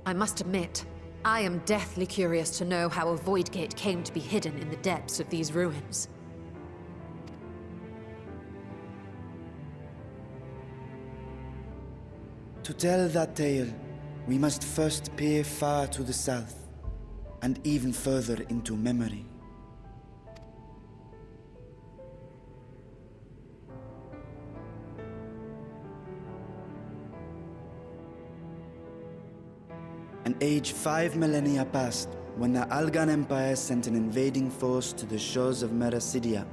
I must admit, I am deathly curious to know how a void gate came to be hidden in the depths of these ruins. To tell that tale, we must first peer far to the south, and even further into memory. An age 5 millennia passed when the Algan Empire sent an invading force to the shores of Merasidia.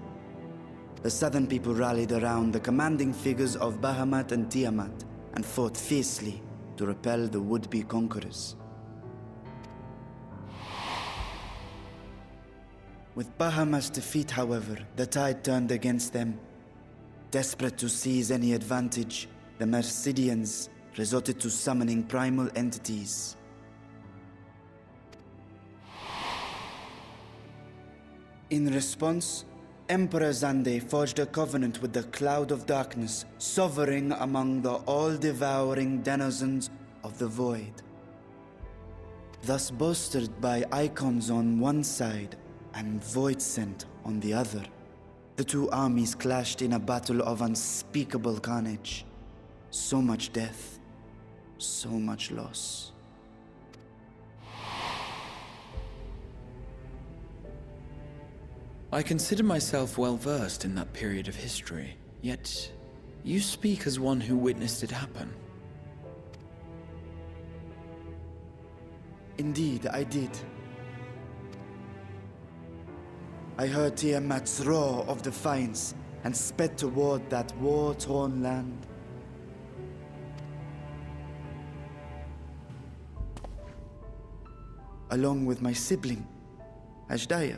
The southern people rallied around the commanding figures of Bahamut and Tiamat and fought fiercely to repel the would-be conquerors. With Bahamut's defeat, however, the tide turned against them. Desperate to seize any advantage, the Mercidians resorted to summoning primal entities. In response, Emperor Zande forged a covenant with the Cloud of Darkness, sovereign among the all-devouring denizens of the Void. Thus bolstered by icons on one side and Void Scent on the other, the two armies clashed in a battle of unspeakable carnage. So much death, so much loss. I consider myself well-versed in that period of history, yet you speak as one who witnessed it happen. Indeed, I did. I heard Tiamat's roar of defiance and sped toward that war-torn land. Along with my sibling, Ashdaya.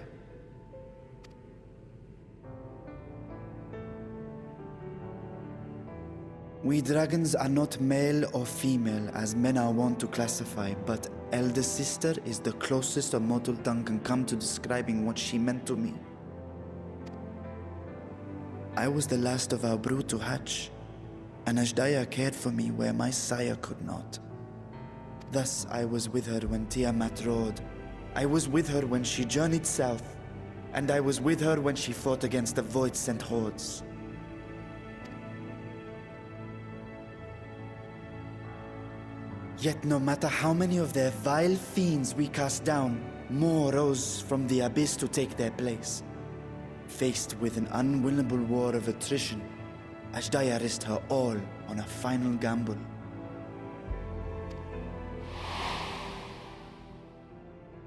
We dragons are not male or female as men are wont to classify, but elder sister is the closest a mortal tongue can come to describing what she meant to me. I was the last of our brood to hatch, and Ashdaya cared for me where my sire could not. Thus I was with her when Tiamat roared. I was with her when she journeyed south, and I was with her when she fought against the Void-sent hordes. Yet no matter how many of their vile fiends we cast down, more rose from the abyss to take their place. Faced with an unwinnable war of attrition, Ashdaya risked her all on a final gamble.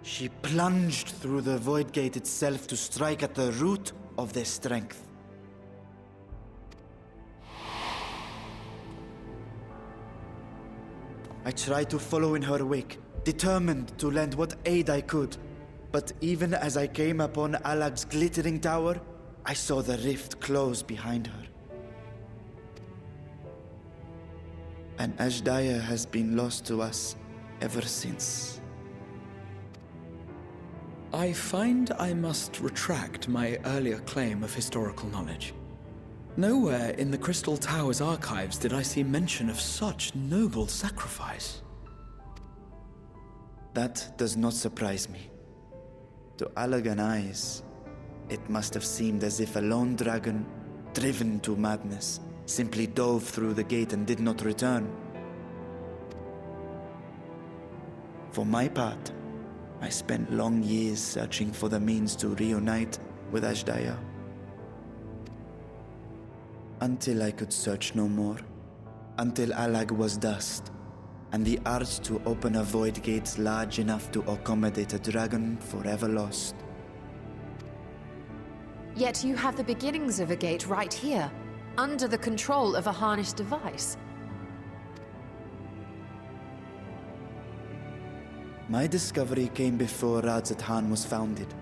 She plunged through the Void Gate itself to strike at the root of their strength. I tried to follow in her wake, determined to lend what aid I could. But even as I came upon Alag's glittering tower, I saw the rift close behind her. And Ashdaya has been lost to us ever since. I find I must retract my earlier claim of historical knowledge. Nowhere in the Crystal Tower's archives did I see mention of such noble sacrifice. That does not surprise me. To Allagan eyes, it must have seemed as if a lone dragon, driven to madness, simply dove through the gate and did not return. For my part, I spent long years searching for the means to reunite with Ashdaya. Until I could search no more. Until Alag was dust, and the arts to open a void gate large enough to accommodate a dragon forever lost. Yet you have the beginnings of a gate right here, under the control of a harnessed device. My discovery came before Radzat was founded.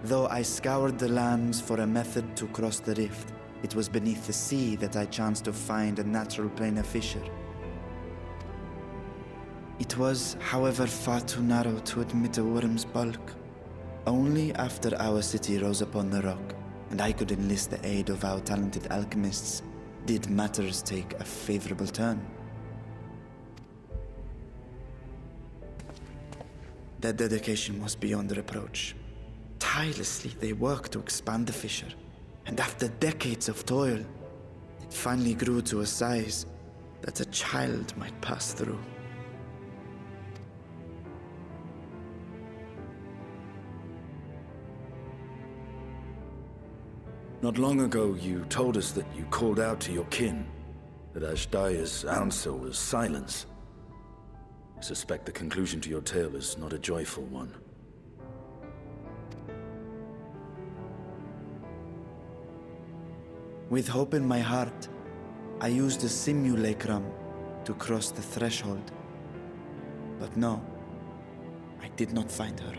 Though I scoured the lands for a method to cross the rift, it was beneath the sea that I chanced to find a natural planar fissure. It was, however, far too narrow to admit a worm's bulk. Only after our city rose upon the rock, and I could enlist the aid of our talented alchemists, did matters take a favorable turn. Their dedication was beyond reproach. Tirelessly, they worked to expand the fissure, and after decades of toil, it finally grew to a size that a child might pass through. Not long ago, you told us that you called out to your kin, that Ashdaya's answer was silence. I suspect the conclusion to your tale is not a joyful one. With hope in my heart, I used the simulacrum to cross the threshold. But no, I did not find her.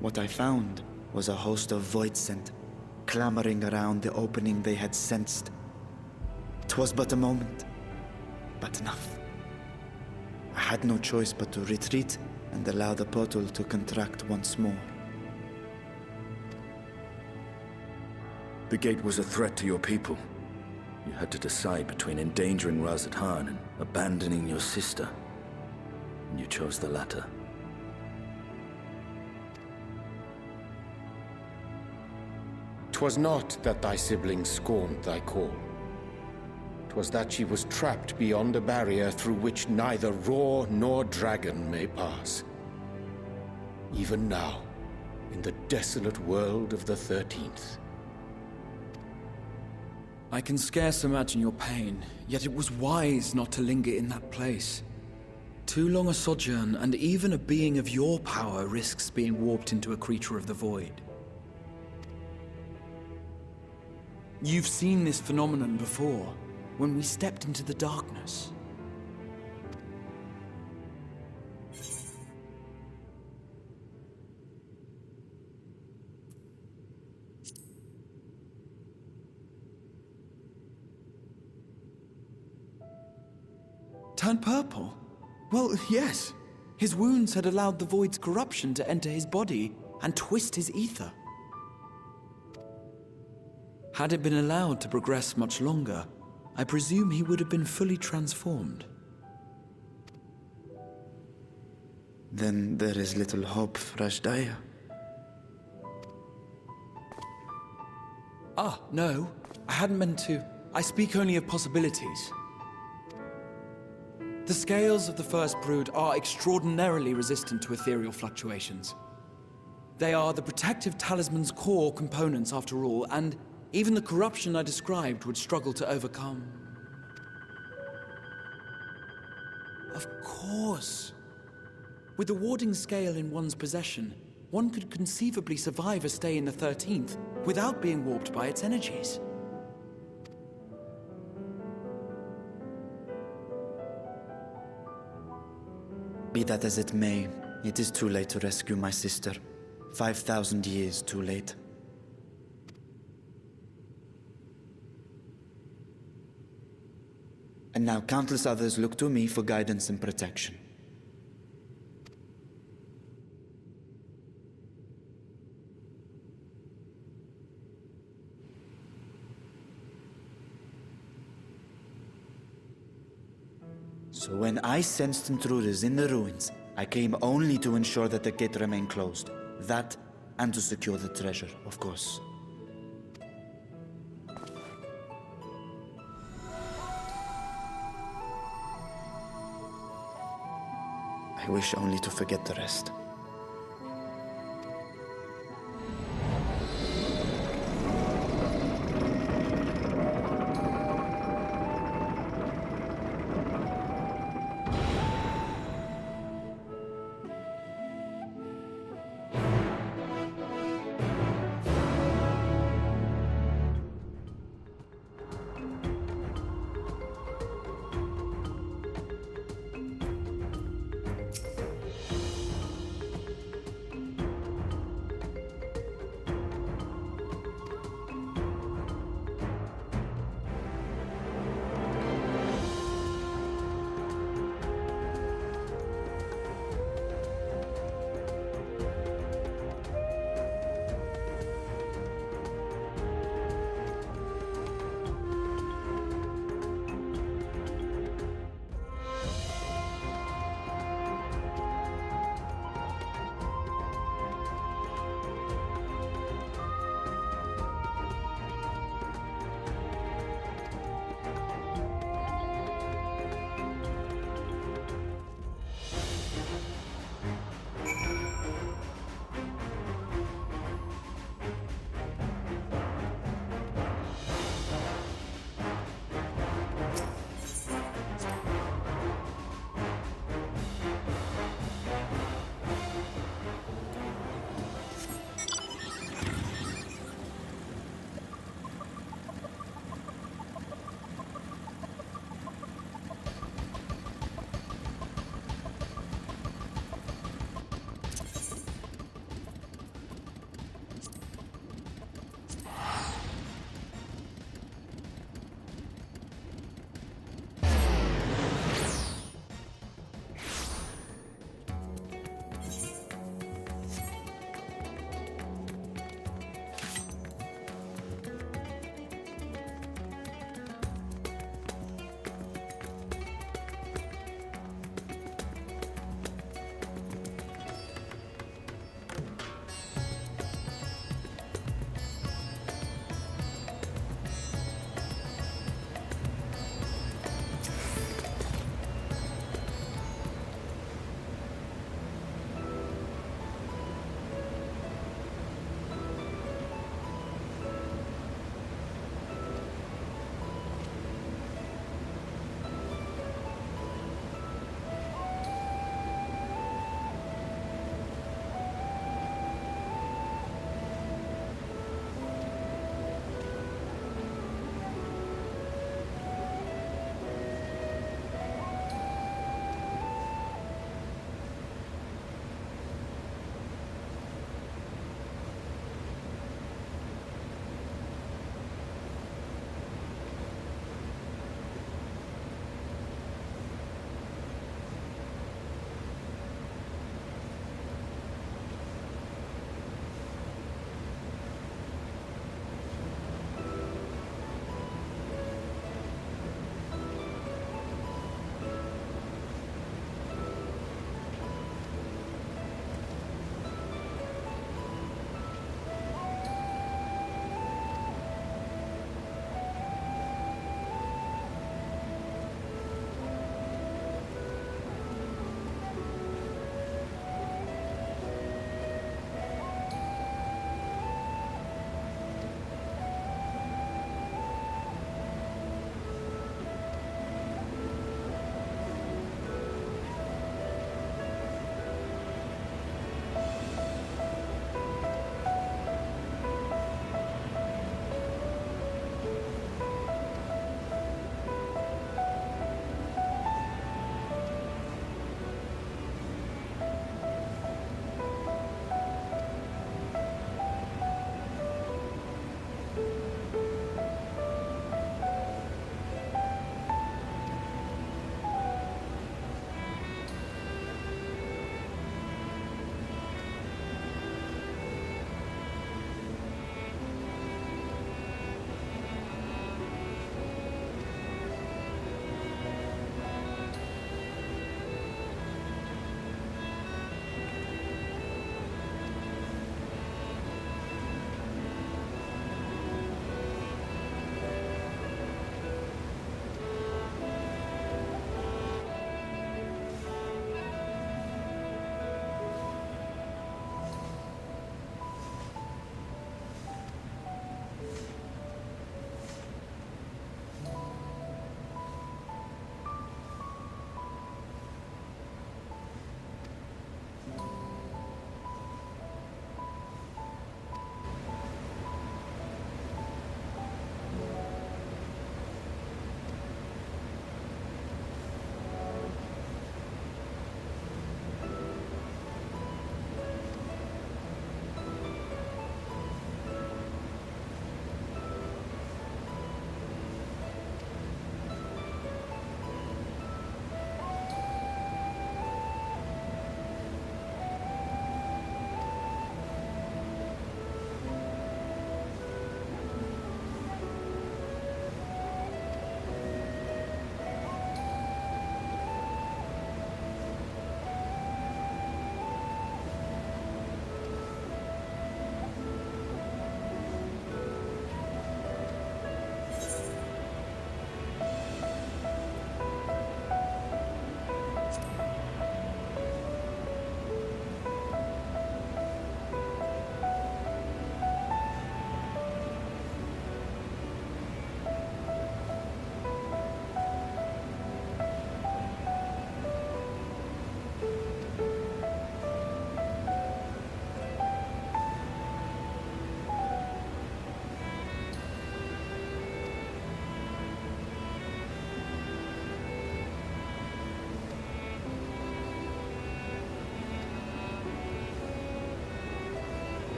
What I found was a host of void scent, clamoring around the opening they had sensed. 'Twas but a moment, but enough. I had no choice but to retreat and allow the portal to contract once more. The gate was a threat to your people. You had to decide between endangering Razathan and abandoning your sister. And you chose the latter. 'Twas not that thy sibling scorned thy call. 'Twas that she was trapped beyond a barrier through which neither roar nor dragon may pass. Even now, in the desolate world of the 13th. I can scarce imagine your pain, yet it was wise not to linger in that place. Too long a sojourn, and even a being of your power risks being warped into a creature of the void. You've seen this phenomenon before, when we stepped into the darkness. Turned purple? Well, yes. His wounds had allowed the void's corruption to enter his body and twist his ether. Had it been allowed to progress much longer, I presume he would have been fully transformed. Then there is little hope for Ashdaya. Ah, no. I hadn't meant to. I speak only of possibilities. The scales of the First Brood are extraordinarily resistant to ethereal fluctuations. They are the protective talisman's core components after all, and even the corruption I described would struggle to overcome. Of course. With the warding scale in one's possession, one could conceivably survive a stay in the 13th without being warped by its energies. Be that as it may, it is too late to rescue my sister. 5,000 years too late. And now countless others look to me for guidance and protection. So when I sensed intruders in the ruins, I came only to ensure that the gate remained closed. That, and to secure the treasure, of course. I wish only to forget the rest.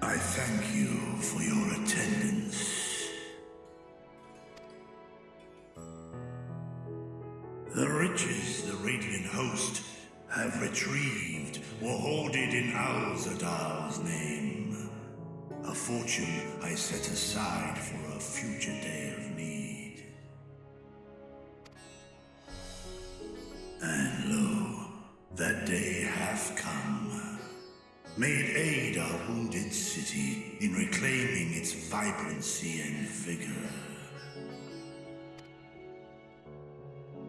I thank you for your attendance. The riches the Radiant Host have retrieved were hoarded in Al-Zadal's name. A fortune I set aside for a future day of need. And lo, that day hath come. May it aid our wounded city in reclaiming its vibrancy and vigor.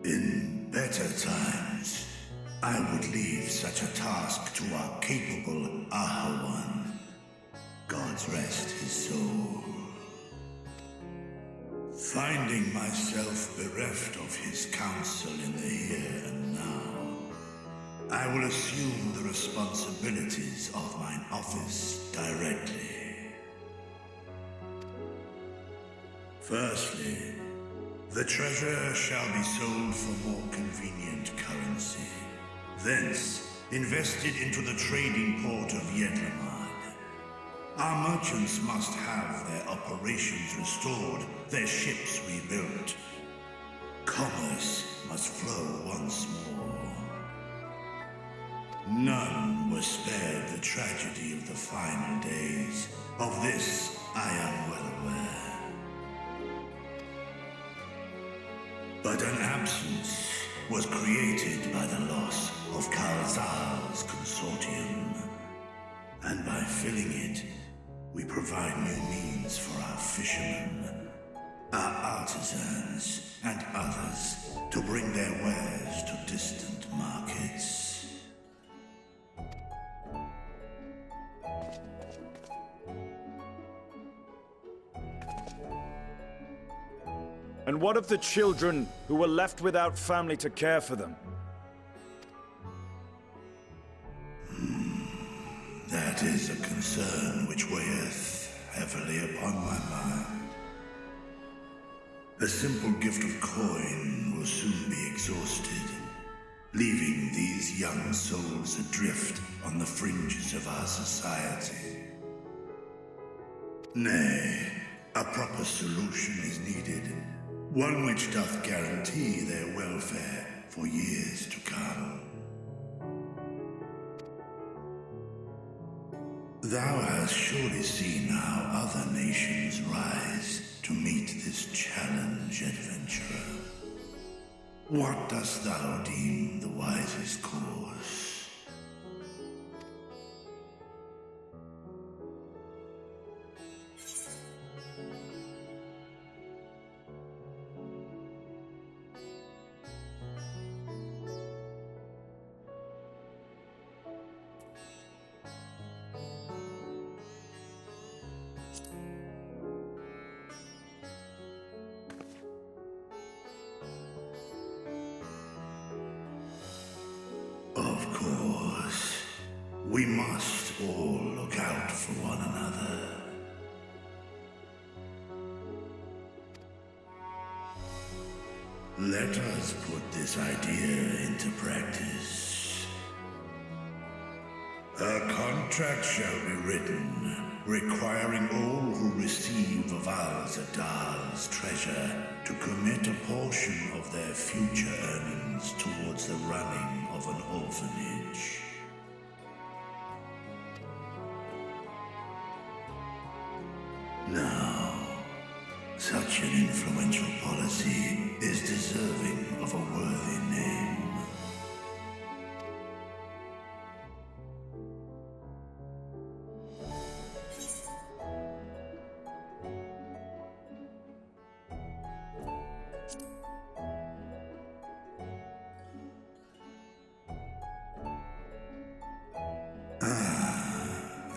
In better times, I would leave such a task to our capable Ahawan. God's rest his soul. Finding myself bereft of his counsel in the here and now, I will assume the responsibilities of mine office directly. Firstly, the treasure shall be sold for more convenient currency. Thence, invested into the trading port of Yedlamad. Our merchants must have their operations restored, their ships rebuilt. Commerce must flow once more. None were spared the tragedy of the final days. Of this, I am well aware. But an absence was created by the loss of Kalzal's consortium. And by filling it, we provide new means for our fishermen, our artisans, and others to bring their wares to distant markets. And what of the children who were left without family to care for them? That is a concern which weigheth heavily upon my mind. A simple gift of coin will soon be exhausted, leaving these young souls adrift on the fringes of our society. Nay, a proper solution is needed, one which doth guarantee their welfare for years to come. Thou hast surely seen how other nations rise to meet this challenge, adventurer. What dost thou deem the wisest course? Of course, we must all look out for one another. Let us put this idea into practice. A contract shall be written, requiring all who receive of Al-Zadal's treasure to commit a portion of their future earnings towards the running of an orphanage. Now, such an influential policy is deserving of a worthy name.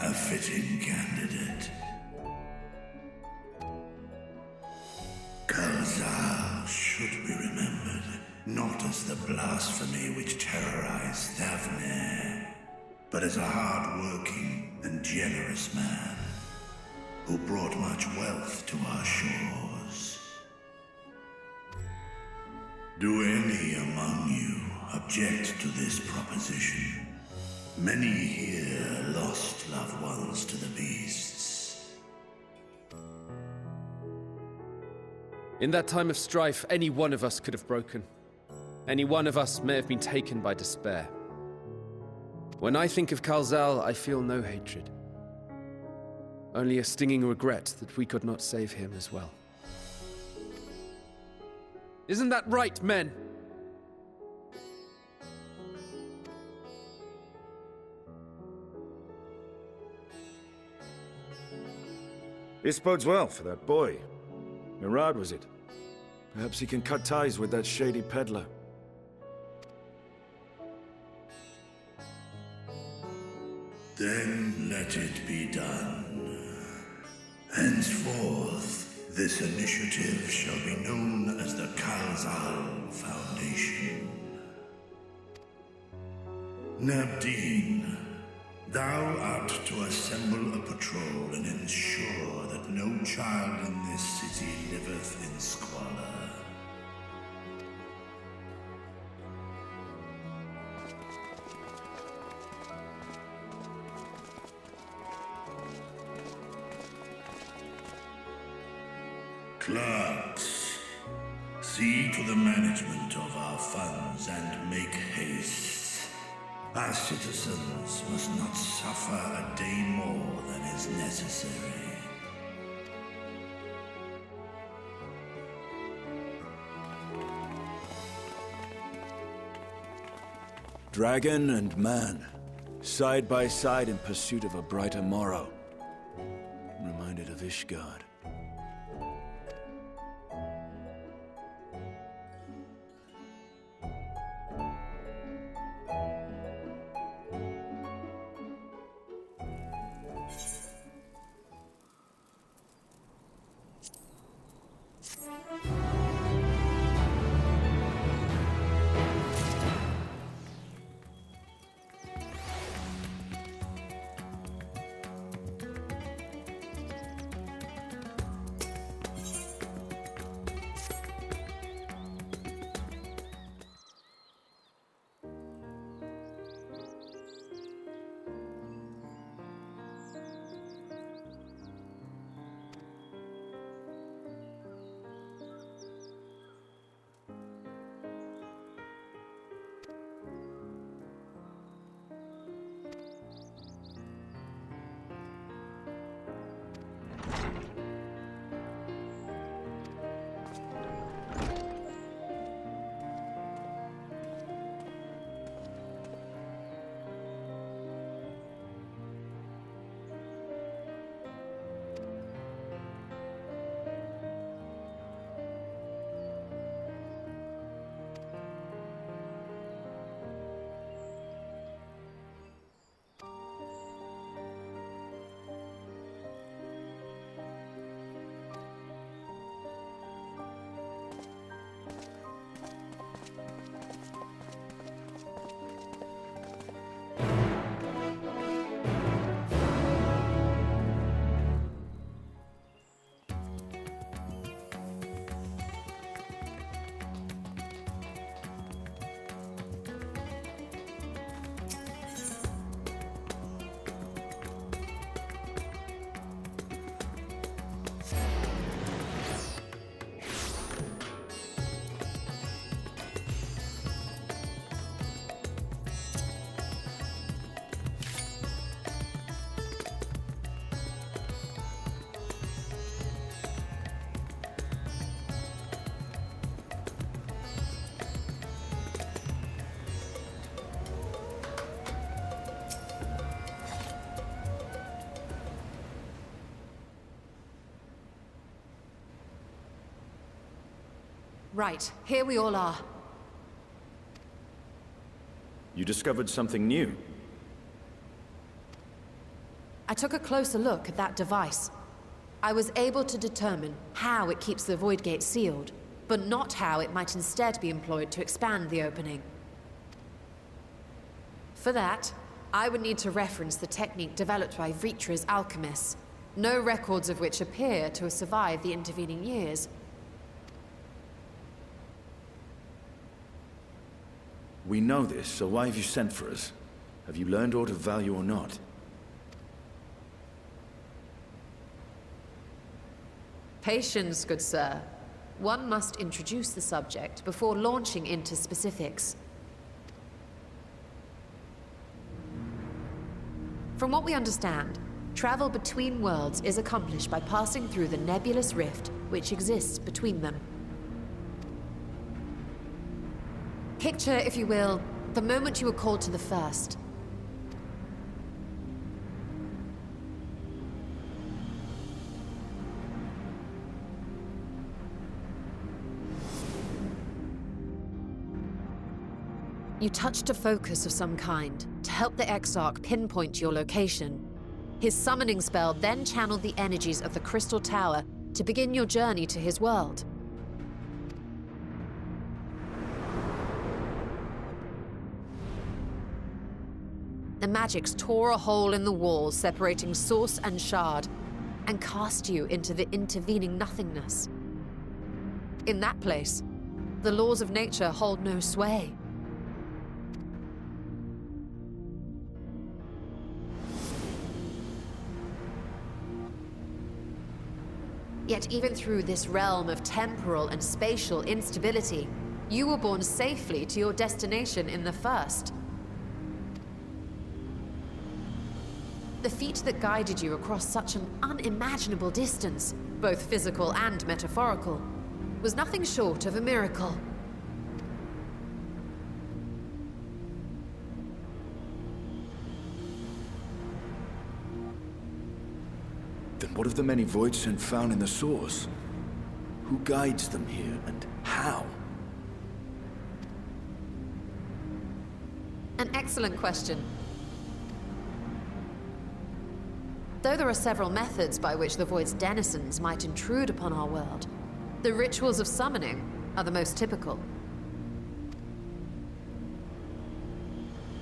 A fitting candidate. Kalzal should be remembered, not as the blasphemy which terrorized Thavne, but as a hard-working and generous man who brought much wealth to our shores. Do any among you object to this proposition? Many here lost loved ones to the beast. In that time of strife, any one of us could have broken. Any one of us may have been taken by despair. When I think of Kalzal, I feel no hatred. Only a stinging regret that we could not save him as well. Isn't that right, men? This bodes well for that boy. Mirad, was it? Perhaps he can cut ties with that shady peddler. Then let it be done. Henceforth, this initiative shall be known as the Kalzal Foundation. Nabdeen, thou art to assemble a patrol and ensure that no child in this city liveth in squalor. Clerks, see to the management of our funds and make haste. Our citizens must not suffer a day more than is necessary. Dragon and man, side by side in pursuit of a brighter morrow. I'm reminded of Ishgard. Right, here we all are. You discovered something new. I took a closer look at that device. I was able to determine how it keeps the Void Gate sealed, but not how it might instead be employed to expand the opening. For that, I would need to reference the technique developed by Vritra's alchemists, no records of which appear to have survived the intervening years. We know this, so why have you sent for us? Have you learned aught of value or not? Patience, good sir. one must introduce the subject before launching into specifics. From what we understand, travel between worlds is accomplished by passing through the nebulous rift which exists between them. Picture, if you will, the moment you were called to the First. You touched a focus of some kind to help the Exarch pinpoint your location. His summoning spell then channeled the energies of the Crystal Tower to begin your journey to his world. The magics tore a hole in the wall separating source and shard, and cast you into the intervening nothingness. In that place, the laws of nature hold no sway. Yet even through this realm of temporal and spatial instability, you were borne safely to your destination in the First. The feat that guided you across such an unimaginable distance, both physical and metaphorical, was nothing short of a miracle. Then what of the many Voidsent found in the source? Who guides them here, and how? An excellent question. Though there are several methods by which the Void's denizens might intrude upon our world, the rituals of summoning are the most typical.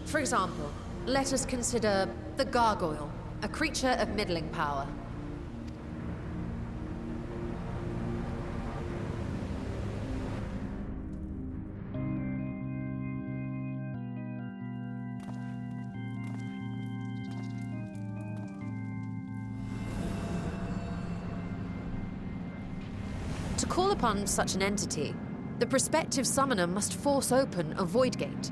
For example, let us consider the Gargoyle, a creature of middling power. To call upon such an entity, the prospective summoner must force open a void gate.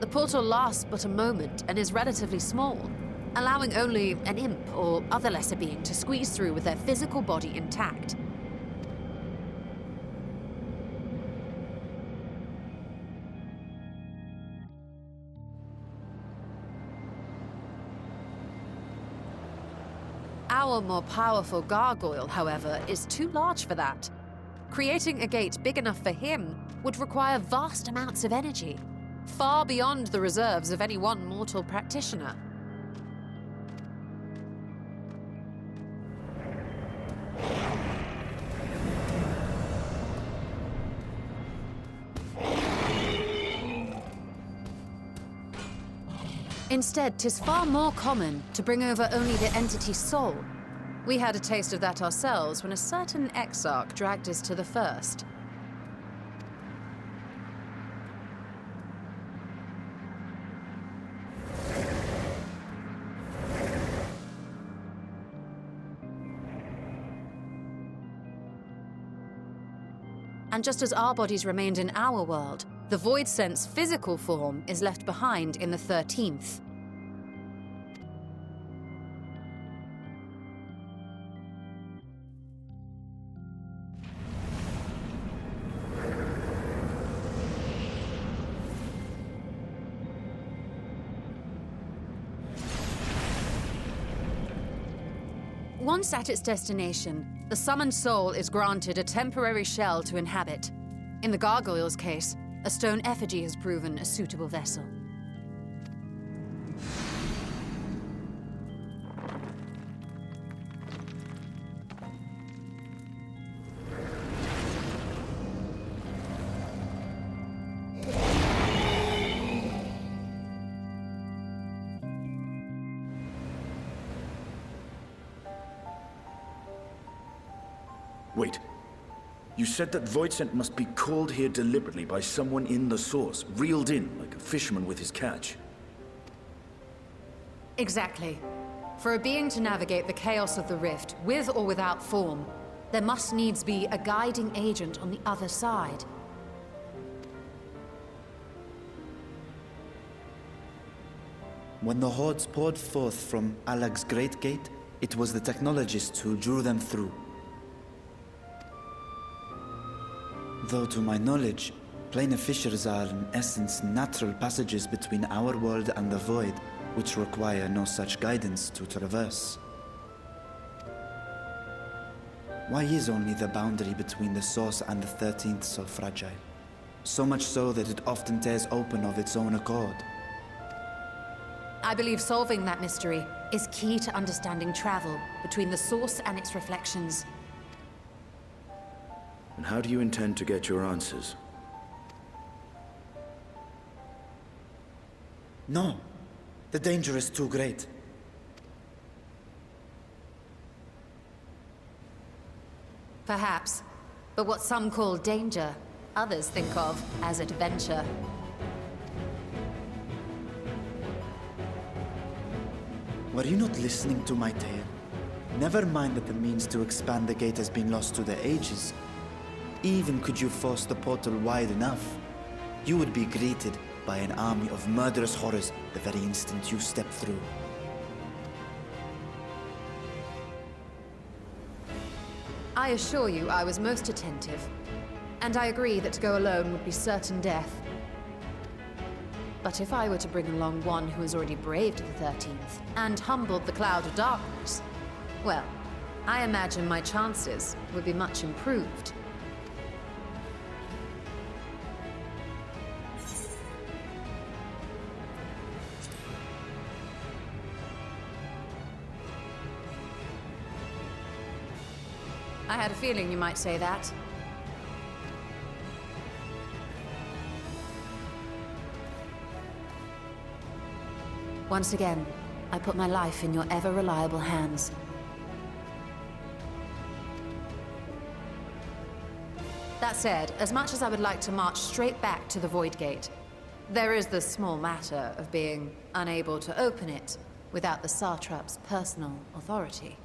The portal lasts but a moment and is relatively small, allowing only an imp or other lesser being to squeeze through with their physical body intact. Our more powerful gargoyle, however, is too large for that. Creating a gate big enough for him would require vast amounts of energy, far beyond the reserves of any one mortal practitioner. Instead, 'tis far more common to bring over only the entity's soul. We had a taste of that ourselves when a certain Exarch dragged us to the First. And just as our bodies remained in our world, the Voidsent's physical form is left behind in the 13th. Once at its destination, the summoned soul is granted a temporary shell to inhabit. In the gargoyle's case, a stone effigy has proven a suitable vessel. Wait. You said that Voidsent must be called here deliberately by someone in the source, reeled in like a fisherman with his catch. Exactly. For a being to navigate the chaos of the rift, with or without form, there must needs be a guiding agent on the other side. When the hordes poured forth from Alag's Great Gate, it was the technologists who drew them through. Though to my knowledge, planar fissures are in essence natural passages between our world and the Void, which require no such guidance to traverse. Why is only the boundary between the Source and the 13th so fragile? So much so that it often tears open of its own accord. I believe solving that mystery is key to understanding travel between the Source and its reflections. And how do you intend to get your answers? No. The danger is too great. Perhaps. But what some call danger, others think of as adventure. Were you not listening to my tale? Never mind that the means to expand the gate has been lost to the ages. Even could you force the portal wide enough, you would be greeted by an army of murderous horrors the very instant you step through. I assure you I was most attentive. And I agree that to go alone would be certain death. But if I were to bring along one who has already braved the 13th, and humbled the Cloud of Darkness, well, I imagine my chances would be much improved. I had a feeling you might say that. Once again, I put my life in your ever-reliable hands. That said, as much as I would like to march straight back to the Void Gate, there is the small matter of being unable to open it without the Satrap's personal authority.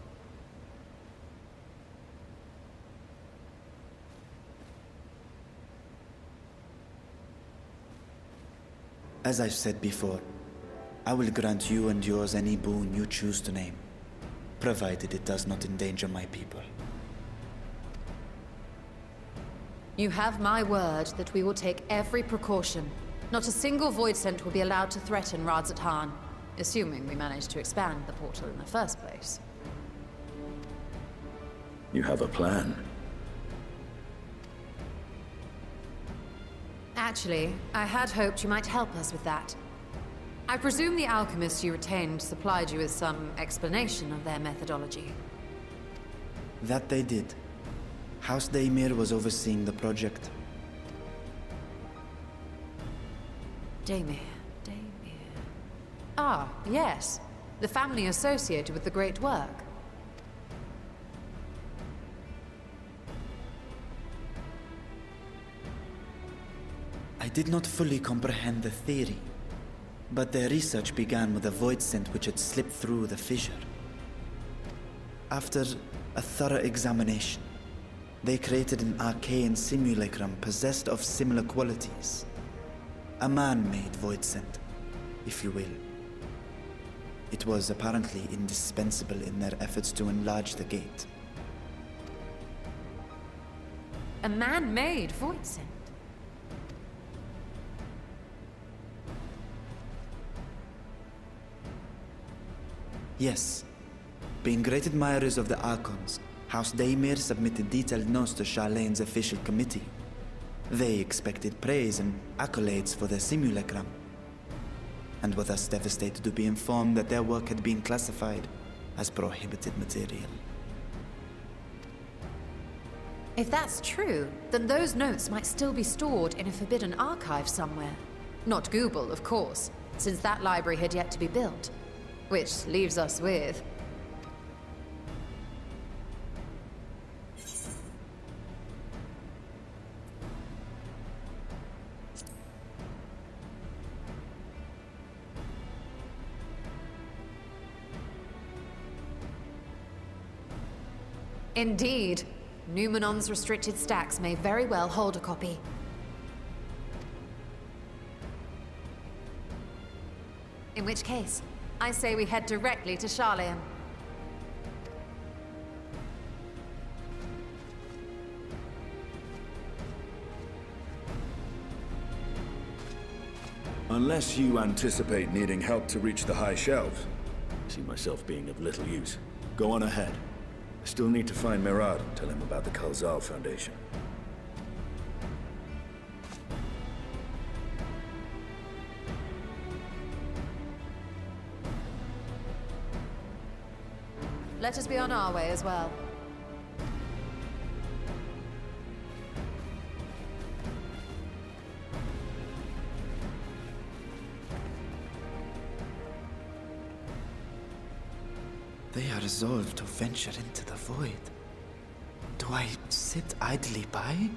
As I've said before, I will grant you and yours any boon you choose to name, provided it does not endanger my people. You have my word that we will take every precaution. Not a single Void Scent will be allowed to threaten Radzat-Han, assuming we manage to expand the portal in the first place. You have a plan. Actually, I had hoped you might help us with that. I presume the alchemists you retained supplied you with some explanation of their methodology. That they did. House Daimir was overseeing the project. Daimir. Ah, yes. The family associated with the great work. I did not fully comprehend the theory, but their research began with a void scent which had slipped through the fissure. After a thorough examination, they created an arcane simulacrum possessed of similar qualities. A man-made void scent, if you will. It was apparently indispensable in their efforts to enlarge the gate. A man-made void scent? Yes. Being great admirers of the Archons, House Daimir submitted detailed notes to Charlene's official committee. They expected praise and accolades for their simulacrum, and were thus devastated to be informed that their work had been classified as prohibited material. If that's true, then those notes might still be stored in a forbidden archive somewhere. Not Google, of course, since that library had yet to be built. Which leaves us with... Indeed. Numenon's restricted stacks may very well hold a copy. In which case, I say we head directly to Charlian. Unless you anticipate needing help to reach the high shelves, I see myself being of little use. Go on ahead. I still need to find Mirad and tell him about the Khalzal Foundation. Let us be on our way as well. They are resolved to venture into the void. Do I sit idly by?